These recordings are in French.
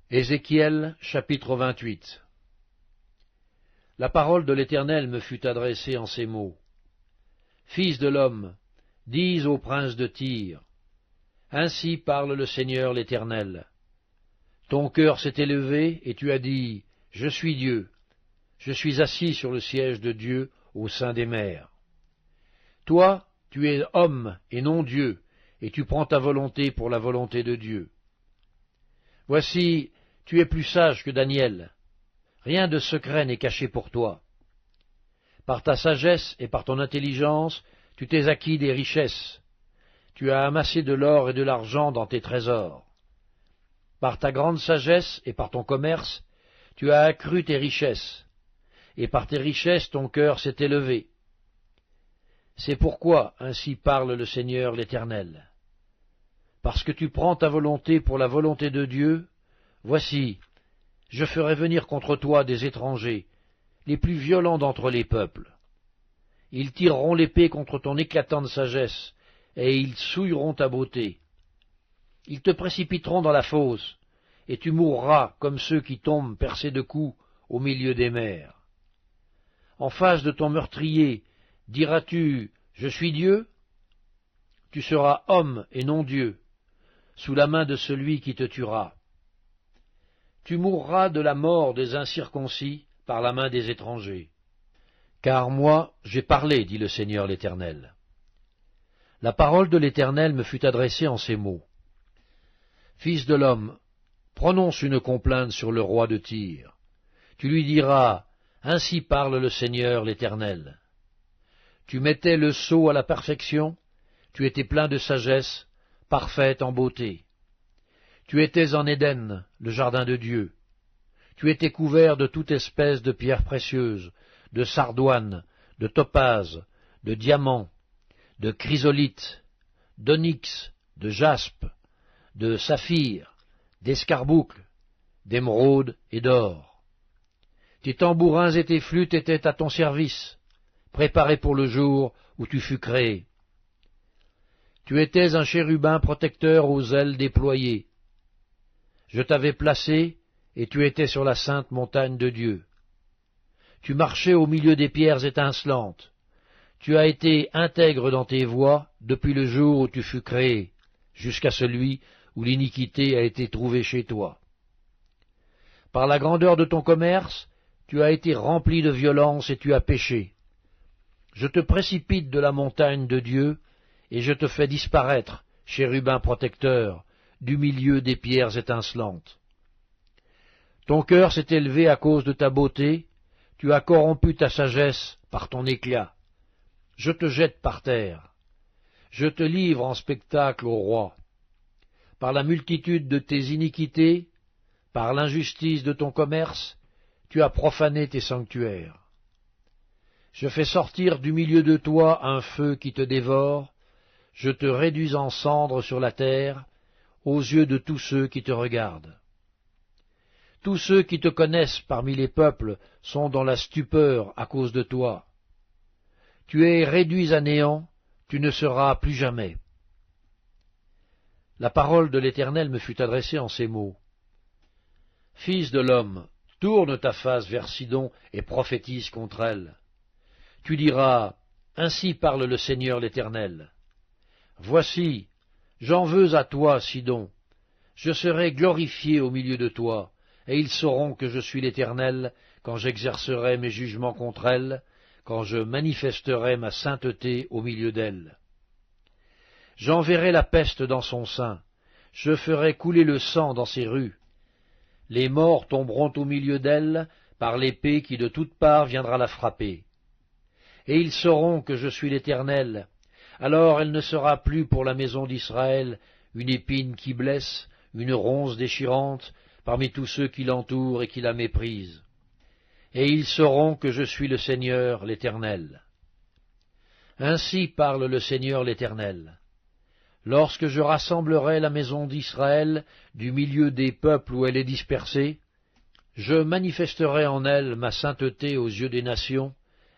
Ézéchiel, chapitre 28. La parole de l'Éternel me fut adressée en ces mots. Fils de l'homme, dis au prince de Tyr, ainsi parle le Seigneur l'Éternel. Ton cœur s'est élevé, et tu as dit, je suis Dieu, je suis assis sur le siège de Dieu au sein des mers. Toi, tu es homme et non Dieu, et tu prends ta volonté pour la volonté de Dieu. Voici, tu es plus sage que Daniel. Rien de secret n'est caché pour toi. Par ta sagesse et par ton intelligence, tu t'es acquis des richesses. Tu as amassé de l'or et de l'argent dans tes trésors. Par ta grande sagesse et par ton commerce, tu as accru tes richesses. Et par tes richesses, ton cœur s'est élevé. C'est pourquoi ainsi parle le Seigneur l'Éternel. Parce que tu prends ta volonté pour la volonté de Dieu, voici, je ferai venir contre toi des étrangers, les plus violents d'entre les peuples. Ils tireront l'épée contre ton éclatante sagesse, et ils souilleront ta beauté. Ils te précipiteront dans la fosse, et tu mourras comme ceux qui tombent percés de coups au milieu des mers. En face de ton meurtrier, diras-tu, je suis Dieu? Tu seras homme et non Dieu, sous la main de celui qui te tuera. Tu mourras de la mort des incirconcis par la main des étrangers. Car moi, j'ai parlé, dit le Seigneur l'Éternel. La parole de l'Éternel me fut adressée en ces mots. Fils de l'homme, prononce une complainte sur le roi de Tyr. Tu lui diras, ainsi parle le Seigneur l'Éternel. Tu mettais le sceau à la perfection, tu étais plein de sagesse, parfaite en beauté. Tu étais en Éden, le jardin de Dieu. Tu étais couvert de toute espèce de pierres précieuses, de sardoine, de topaze, de diamant, de chrysolite, d'onyx, de jaspe, de saphir, d'escarboucle, d'émeraude et d'or. Tes tambourins et tes flûtes étaient à ton service, préparés pour le jour où tu fus créé. Tu étais un chérubin protecteur aux ailes déployées. Je t'avais placé, et tu étais sur la sainte montagne de Dieu. Tu marchais au milieu des pierres étincelantes. Tu as été intègre dans tes voies depuis le jour où tu fus créé, jusqu'à celui où l'iniquité a été trouvée chez toi. Par la grandeur de ton commerce, tu as été rempli de violence et tu as péché. Je te précipite de la montagne de Dieu, et je te fais disparaître, chérubin protecteur, du milieu des pierres étincelantes. Ton cœur s'est élevé à cause de ta beauté, tu as corrompu ta sagesse par ton éclat. Je te jette par terre. Je te livre en spectacle au roi. Par la multitude de tes iniquités, par l'injustice de ton commerce, tu as profané tes sanctuaires. Je fais sortir du milieu de toi un feu qui te dévore, je te réduis en cendres sur la terre, aux yeux de tous ceux qui te regardent. Tous ceux qui te connaissent parmi les peuples sont dans la stupeur à cause de toi. Tu es réduit à néant, tu ne seras plus jamais. La parole de l'Éternel me fut adressée en ces mots. Fils de l'homme, tourne ta face vers Sidon et prophétise contre elle. Tu diras, ainsi parle le Seigneur l'Éternel. Voici, j'en veux à toi, Sidon. Je serai glorifié au milieu de toi, et ils sauront que je suis l'Éternel quand j'exercerai mes jugements contre elle, quand je manifesterai ma sainteté au milieu d'elle. J'enverrai la peste dans son sein, je ferai couler le sang dans ses rues. Les morts tomberont au milieu d'elle par l'épée qui de toutes parts viendra la frapper. Et ils sauront que je suis l'Éternel. Alors elle ne sera plus pour la maison d'Israël une épine qui blesse, une ronce déchirante, parmi tous ceux qui l'entourent et qui la méprisent. Et ils sauront que je suis le Seigneur l'Éternel. Ainsi parle le Seigneur l'Éternel. Lorsque je rassemblerai la maison d'Israël du milieu des peuples où elle est dispersée, je manifesterai en elle ma sainteté aux yeux des nations,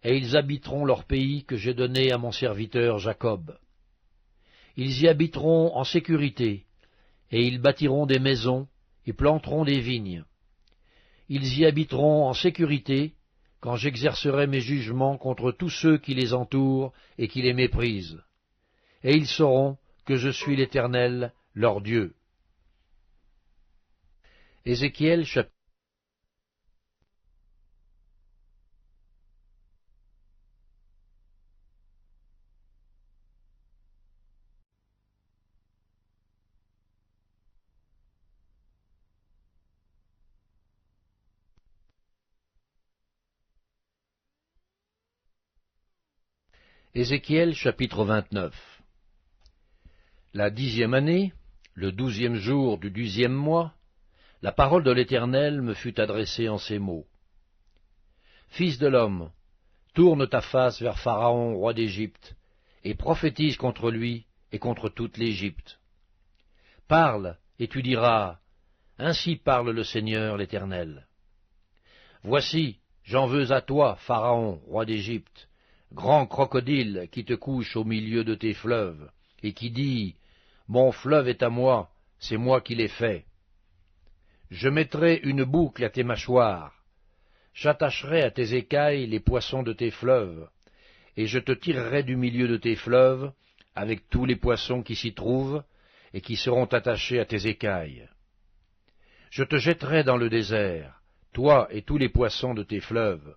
et ils habiteront leur pays que j'ai donné à mon serviteur Jacob. Ils y habiteront en sécurité, et ils bâtiront des maisons, et planteront des vignes. Ils y habiteront en sécurité, quand j'exercerai mes jugements contre tous ceux qui les entourent et qui les méprisent. Et ils sauront que je suis l'Éternel, leur Dieu. Ézéchiel chapitre Ézéchiel chapitre 29. La 10e année, le 12e jour du 10e mois, la parole de l'Éternel me fut adressée en ces mots. Fils de l'homme, tourne ta face vers Pharaon, roi d'Égypte, et prophétise contre lui et contre toute l'Égypte. Parle, et tu diras, ainsi parle le Seigneur l'Éternel. Voici, j'en veux à toi, Pharaon, roi d'Égypte, grand crocodile qui te couche au milieu de tes fleuves, et qui dit, mon fleuve est à moi, c'est moi qui l'ai fait. Je mettrai une boucle à tes mâchoires, j'attacherai à tes écailles les poissons de tes fleuves, et je te tirerai du milieu de tes fleuves, avec tous les poissons qui s'y trouvent, et qui seront attachés à tes écailles. Je te jetterai dans le désert, toi et tous les poissons de tes fleuves.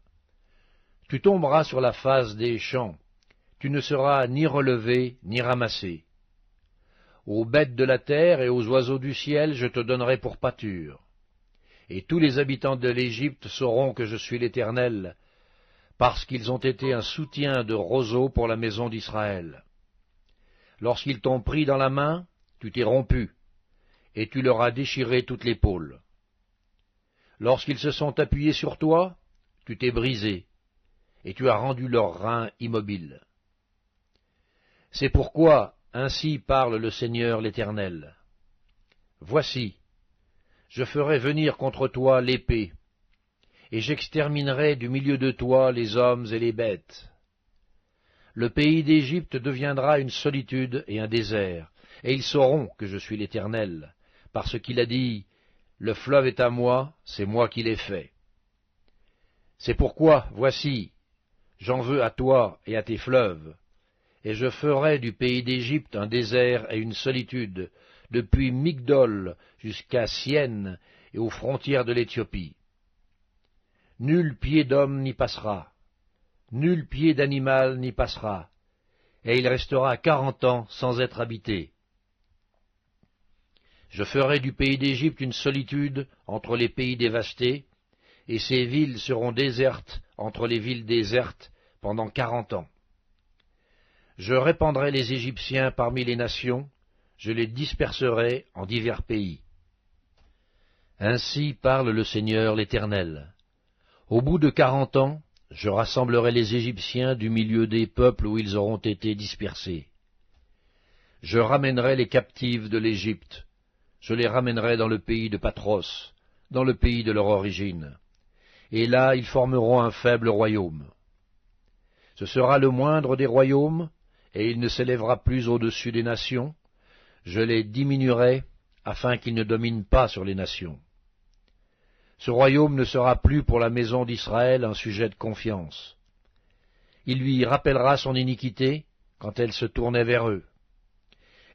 Tu tomberas sur la face des champs, tu ne seras ni relevé ni ramassé. Aux bêtes de la terre et aux oiseaux du ciel je te donnerai pour pâture. Et tous les habitants de l'Égypte sauront que je suis l'Éternel, parce qu'ils ont été un soutien de roseau pour la maison d'Israël. Lorsqu'ils t'ont pris dans la main, tu t'es rompu, et tu leur as déchiré toute l'épaule. Lorsqu'ils se sont appuyés sur toi, tu t'es brisé, et tu as rendu leurs reins immobiles. C'est pourquoi ainsi parle le Seigneur l'Éternel. Voici, je ferai venir contre toi l'épée, et j'exterminerai du milieu de toi les hommes et les bêtes. Le pays d'Égypte deviendra une solitude et un désert, et ils sauront que je suis l'Éternel, parce qu'il a dit, le fleuve est à moi, c'est moi qui l'ai fait. C'est pourquoi, voici, j'en veux à toi et à tes fleuves, et je ferai du pays d'Égypte un désert et une solitude, depuis Migdol jusqu'à Sienne et aux frontières de l'Éthiopie. Nul pied d'homme n'y passera, nul pied d'animal n'y passera, et il restera 40 ans sans être habité. Je ferai du pays d'Égypte une solitude entre les pays dévastés, et ses villes seront désertes entre les villes désertes pendant 40 ans. Je répandrai les Égyptiens parmi les nations, je les disperserai en divers pays. Ainsi parle le Seigneur l'Éternel. Au bout de 40 ans, je rassemblerai les Égyptiens du milieu des peuples où ils auront été dispersés. Je ramènerai les captifs de l'Égypte, je les ramènerai dans le pays de Patros, dans le pays de leur origine, et là ils formeront un faible royaume. Ce sera le moindre des royaumes, et il ne s'élèvera plus au-dessus des nations, je les diminuerai, afin qu'ils ne dominent pas sur les nations. Ce royaume ne sera plus pour la maison d'Israël un sujet de confiance. Il lui rappellera son iniquité quand elle se tournait vers eux.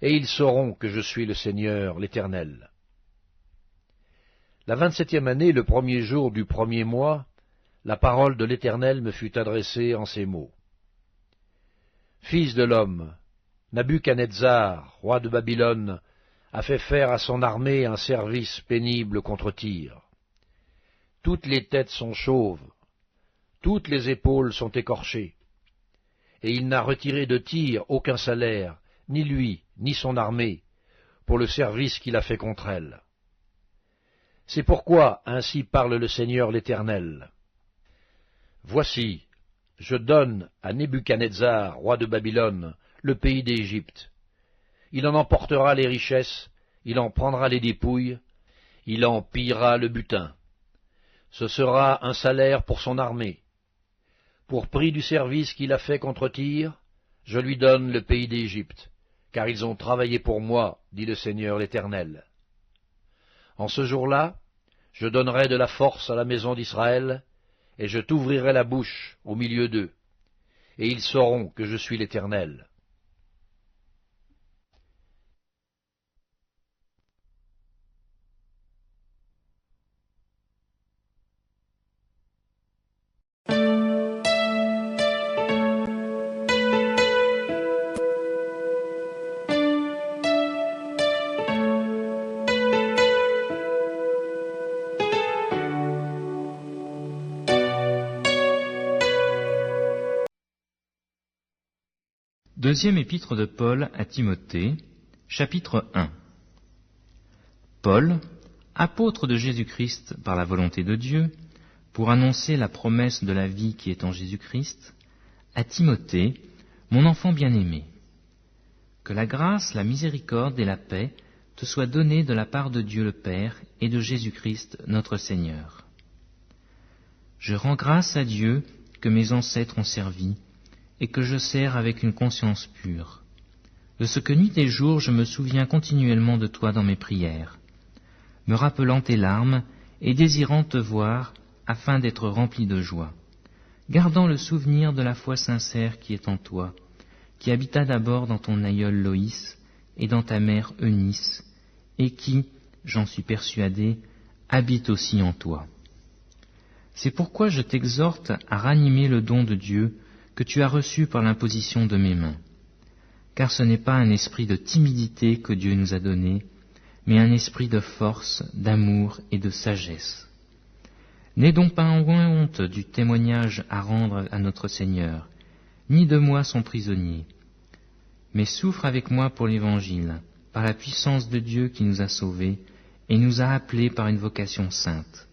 Et ils sauront que je suis le Seigneur, l'Éternel. La 27e année, le premier jour du premier mois, la parole de l'Éternel me fut adressée en ces mots. Fils de l'homme, Nabuchodonosor, roi de Babylone, a fait faire à son armée un service pénible contre Tyr. Toutes les têtes sont chauves, toutes les épaules sont écorchées, et il n'a retiré de Tyr aucun salaire, ni lui, ni son armée, pour le service qu'il a fait contre elle. C'est pourquoi ainsi parle le Seigneur l'Éternel. Voici, je donne à Nebuchadnezzar, roi de Babylone, le pays d'Égypte. Il en emportera les richesses, il en prendra les dépouilles, il en pillera le butin. Ce sera un salaire pour son armée. Pour prix du service qu'il a fait contre Tyr, je lui donne le pays d'Égypte, car ils ont travaillé pour moi, dit le Seigneur l'Éternel. En ce jour-là, je donnerai de la force à la maison d'Israël, et je t'ouvrirai la bouche au milieu d'eux, et ils sauront que je suis l'Éternel. Deuxième épître de Paul à Timothée, chapitre 1. Paul, apôtre de Jésus-Christ par la volonté de Dieu, pour annoncer la promesse de la vie qui est en Jésus-Christ, à Timothée, mon enfant bien-aimé. Que la grâce, la miséricorde et la paix te soient données de la part de Dieu le Père et de Jésus-Christ notre Seigneur. Je rends grâce à Dieu que mes ancêtres ont servi, et que je sers avec une conscience pure. De ce que nuit et jour je me souviens continuellement de toi dans mes prières, me rappelant tes larmes et désirant te voir afin d'être rempli de joie, gardant le souvenir de la foi sincère qui est en toi, qui habita d'abord dans ton aïeul Loïs et dans ta mère Eunice, et qui, j'en suis persuadé, habite aussi en toi. C'est pourquoi je t'exhorte à ranimer le don de Dieu que tu as reçu par l'imposition de mes mains. Car ce n'est pas un esprit de timidité que Dieu nous a donné, mais un esprit de force, d'amour et de sagesse. N'aie donc pas honte du témoignage à rendre à notre Seigneur, ni de moi son prisonnier, mais souffre avec moi pour l'Évangile, par la puissance de Dieu qui nous a sauvés et nous a appelés par une vocation sainte,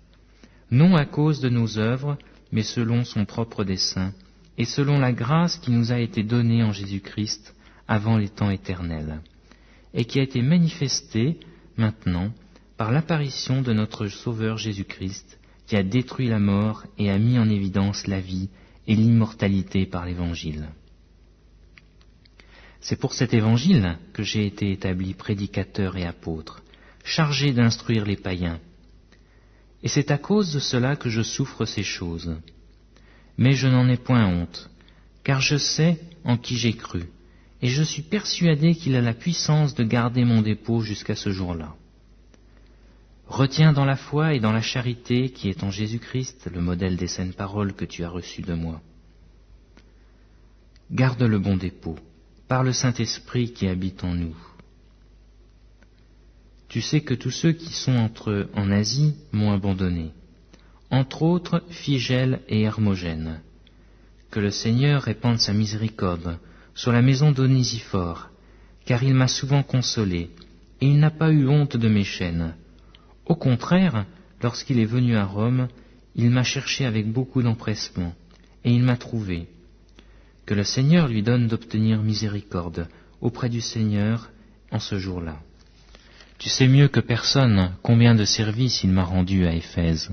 non à cause de nos œuvres, mais selon son propre dessein, et selon la grâce qui nous a été donnée en Jésus-Christ avant les temps éternels, et qui a été manifestée maintenant par l'apparition de notre Sauveur Jésus-Christ, qui a détruit la mort et a mis en évidence la vie et l'immortalité par l'Évangile. C'est pour cet Évangile que j'ai été établi prédicateur et apôtre, chargé d'instruire les païens. Et c'est à cause de cela que je souffre ces choses. Mais je n'en ai point honte, car je sais en qui j'ai cru, et je suis persuadé qu'il a la puissance de garder mon dépôt jusqu'à ce jour-là. Retiens dans la foi et dans la charité qui est en Jésus-Christ le modèle des saines paroles que tu as reçues de moi. Garde le bon dépôt, par le Saint-Esprit qui habite en nous. Tu sais que tous ceux qui sont en Asie m'ont abandonné, entre autres Phygèle et Hermogène. Que le Seigneur répande sa miséricorde sur la maison d'Onésiphore, car il m'a souvent consolé, et il n'a pas eu honte de mes chaînes. Au contraire, lorsqu'il est venu à Rome, il m'a cherché avec beaucoup d'empressement, et il m'a trouvé. Que le Seigneur lui donne d'obtenir miséricorde auprès du Seigneur en ce jour-là. Tu sais mieux que personne combien de services il m'a rendu à Éphèse.